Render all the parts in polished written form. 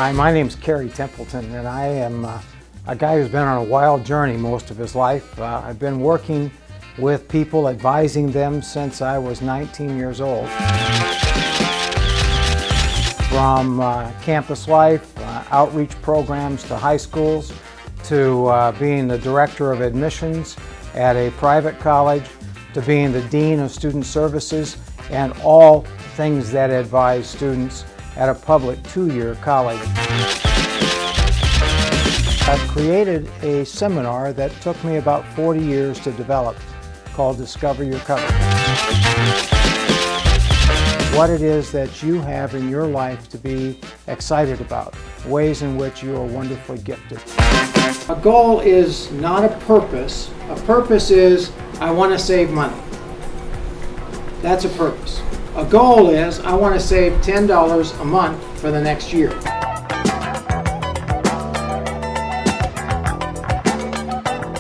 Hi, my name's Kerry Templeton, and I am a guy who's been on a wild journey most of his life. I've been working with people, advising them since I was 19 years old. From campus life, outreach programs to high schools, to being the director of admissions at a private college, to being the dean of student services, and all things that advise students at a public two-year college. I've created a seminar that took me about 40 years to develop called Discover Your Cover. What it is that you have in your life to be excited about, ways in which you are wonderfully gifted. A goal is not a purpose. A purpose is, I want to save money. That's a purpose. A goal is, I want to save $10 a month for the next year.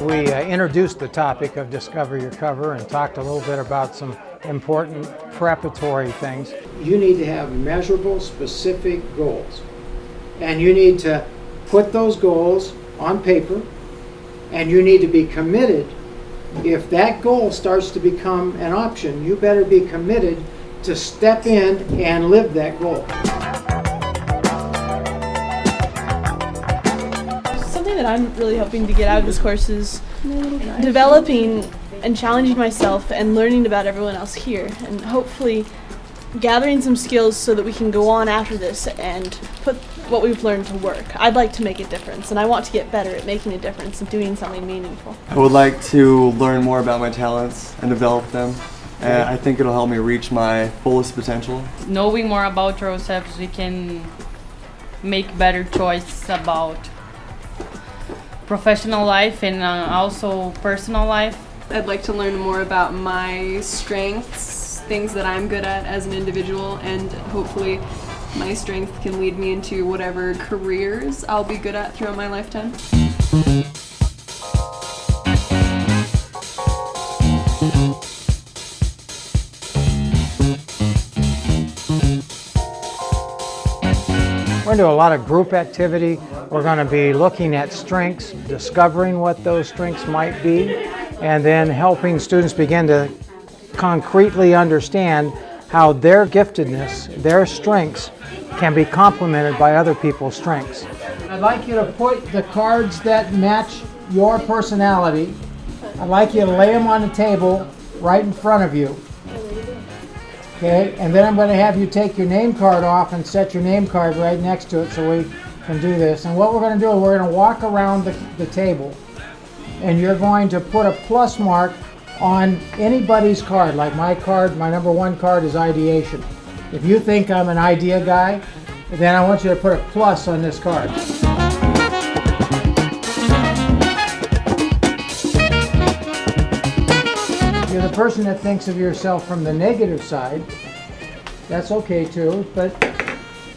We introduced the topic of Discover Your Cover and talked a little bit about some important preparatory things. You need to have measurable, specific goals. And you need to put those goals on paper, and you need to be committed. If that goal starts to become an option, you better be committed to step in and live that goal. Something that I'm really hoping to get out of this course is developing and challenging myself and learning about everyone else here, and hopefully gathering some skills so that we can go on after this and put what we've learned to work. I'd like to make a difference, and I want to get better at making a difference and doing something meaningful. I would like to learn more about my talents and develop them, and I think it'll help me reach my fullest potential. Knowing more about ourselves, we can make better choices about professional life and also personal life. I'd like to learn more about my strengths, things that I'm good at as an individual, and hopefully my strength can lead me into whatever careers I'll be good at throughout my lifetime. We're going to do a lot of group activity. We're going to be looking at strengths, discovering what those strengths might be, and then helping students begin to concretely understand how their giftedness, their strengths, can be complemented by other people's strengths. I'd like you to put the cards that match your personality, I'd like you to lay them on the table right in front of you. Okay, and then I'm going to have you take your name card off and set your name card right next to it so we can do this. And what we're going to do is we're going to walk around the table, and you're going to put a plus mark on anybody's card. Like my card, my number one card is ideation. If you think I'm an idea guy, then I want you to put a plus on this card. If you're the person that thinks of yourself from the negative side, that's okay too, but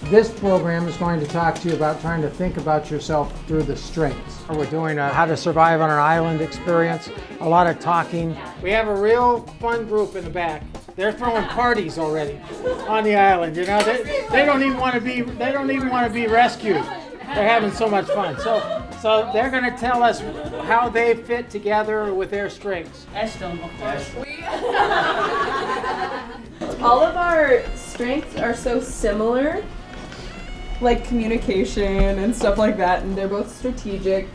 this program is going to talk to you about trying to think about yourself through the strengths. We're doing a how to survive on an island experience, a lot of talking. We have a real fun group in the back. They're throwing parties already on the island. You know, they don't even want to be rescued. They're having so much fun. So they're going to tell us how they fit together with their strengths. All of our strengths are so similar, like communication and stuff like that, and they're both strategic,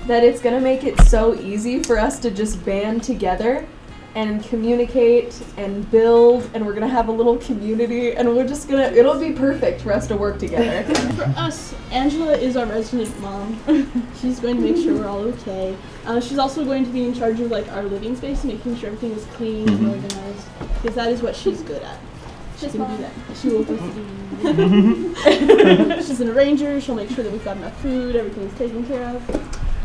that it's going to make it so easy for us to just band together and communicate and build, and we're going to have a little community, and it'll be perfect for us to work together. For us, Angela is our resident mom. She's going to make sure we're all okay. She's also going to be in charge of like our living space, making sure everything is clean and organized, because that is what she's good at. She can do that. She will proceed. She's an arranger. She'll make sure that we've got enough food, everything's taken care of.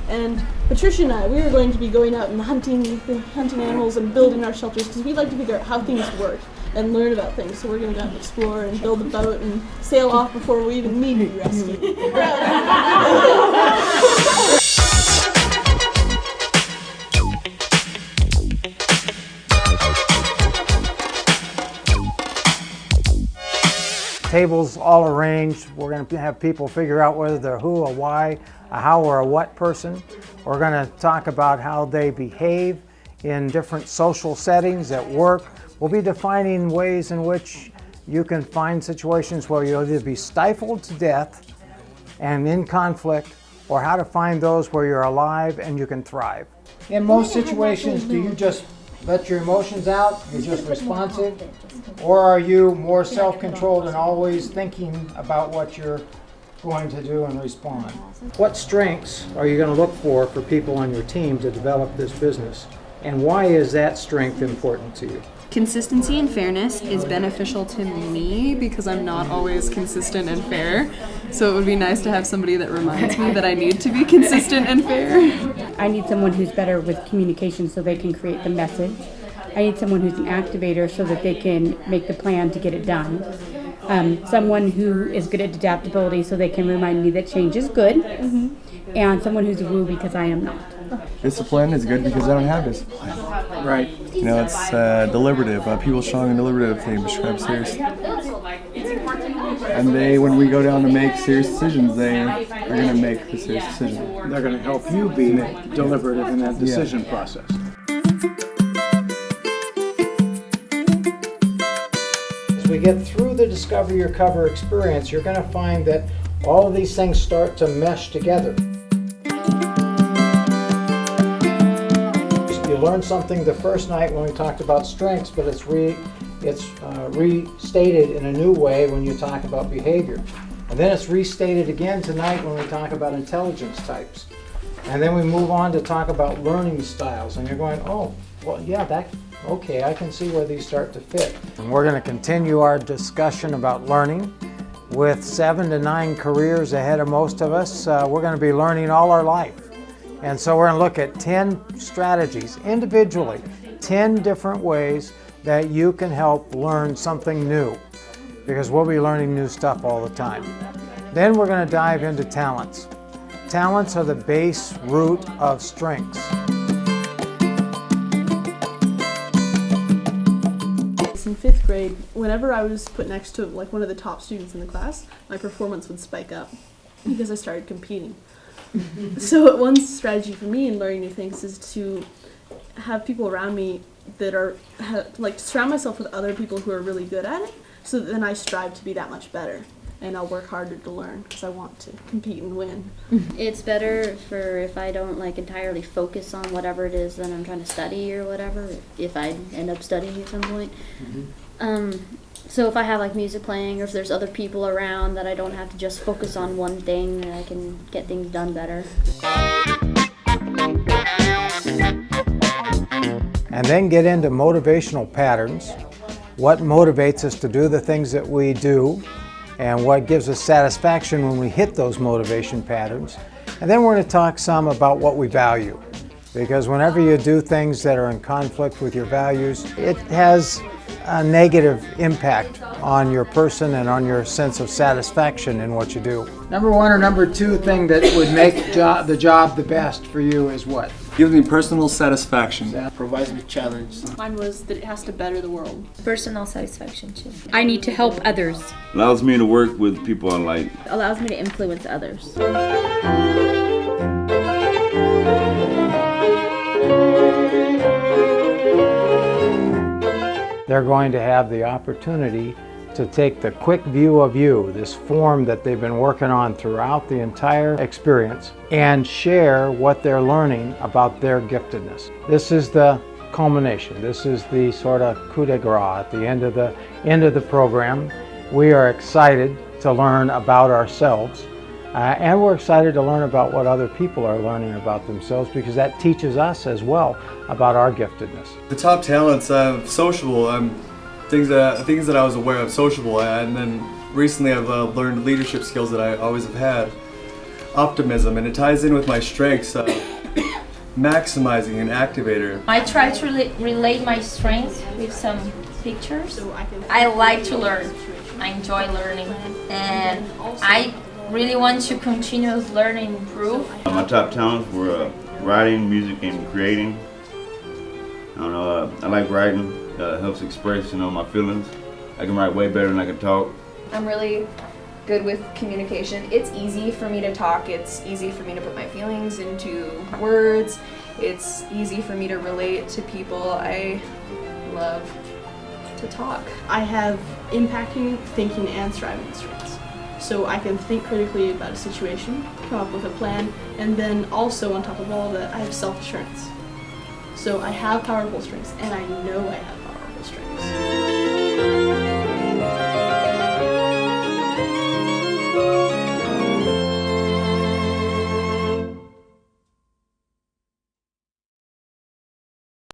And Patricia and I, we are going to be going out and hunting animals and building our shelters, because we'd like to figure out how things work and learn about things. So we're going to go out and explore and build a boat and sail off before we even need to be rescued. tables all arranged. We're going to have people figure out whether they're who, a why, a how, or a what person. We're going to talk about how they behave in different social settings at work. We'll be defining ways in which you can find situations where you'll either be stifled to death and in conflict, or how to find those where you're alive and you can thrive. In most situations, do you just let your emotions out? You're just responsive? Or are you more self-controlled and always thinking about what you're going to do and respond? What strengths are you going to look for people on your team to develop this business? And why is that strength important to you? Consistency and fairness is beneficial to me because I'm not always consistent and fair. So it would be nice to have somebody that reminds me that I need to be consistent and fair. I need someone who's better with communication so they can create the message. I need someone who's an activator so that they can make the plan to get it done. Someone who is good at adaptability so they can remind me that change is good. And someone who's a woo because I am not. Discipline is good because I don't have discipline. Right. You know, it's deliberative. People strong and deliberative, they prescribe serious. And when we go down to make serious decisions, they are going to make the serious decision. They're going to help you be deliberative in that decision process. As we get through the Discover Your Cover experience, you're going to find that all of these things start to mesh together. You learned something the first night when we talked about strengths, but it's restated in a new way when you talk about behavior. And then it's restated again tonight when we talk about intelligence types. And then we move on to talk about learning styles. And you're going, oh, well, yeah, okay, I can see where these start to fit. And we're going to continue our discussion about learning. With 7 to 9 careers ahead of most of us, we're going to be learning all our life. And so we're going to look at 10 strategies individually, 10 different ways that you can help learn something new, because we'll be learning new stuff all the time. Then we're going to dive into talents. Talents are the base root of strengths. In 5th grade, whenever I was put next to like one of the top students in the class, my performance would spike up because I started competing. So one strategy for me in learning new things is to have people around me that are like surround myself with other people who are really good at it, so that then I strive to be that much better, and I'll work harder to learn because I want to compete and win. It's better for if I don't like entirely focus on whatever it is that I'm trying to study or whatever, if I end up studying at some point. So if I have like music playing, or if there's other people around, that I don't have to just focus on one thing, and I can get things done better. And then get into motivational patterns. What motivates us to do the things that we do, and what gives us satisfaction when we hit those motivation patterns. And then we're going to talk some about what we value, because whenever you do things that are in conflict with your values, it has a negative impact on your person and on your sense of satisfaction in what you do. Number 1 or number 2 thing that would make the job the best for you is what? Gives me personal satisfaction. Provides me challenge. Mine was that it has to better the world. Personal satisfaction too. I need to help others. Allows me to work with people I like. Allows me to influence others. They're going to have the opportunity to take the quick view of you, this form that they've been working on throughout the entire experience, and share what they're learning about their giftedness. This is the culmination. This is the sort of coup de grace at the end of the program. We are excited to learn about ourselves, and we're excited to learn about what other people are learning about themselves, because that teaches us as well about our giftedness. The top talents, sociable, things that I was aware of, sociable, and then recently I've learned leadership skills that I always have had. Optimism, and it ties in with my strengths, maximizing an activator. I try to relate my strengths with some pictures. I like to learn. I enjoy learning, and I really want to continue learn and improve. My top talents were writing, music, and creating. I don't know, I like writing. Helps express, my feelings. I can write way better than I can talk. I'm really good with communication. It's easy for me to talk. It's easy for me to put my feelings into words. It's easy for me to relate to people. I love to talk. I have impacting, thinking, and striving strengths. So I can think critically about a situation, come up with a plan, and then also on top of all of that, I have self-assurance. So I have powerful strengths, and I know I have powerful strengths.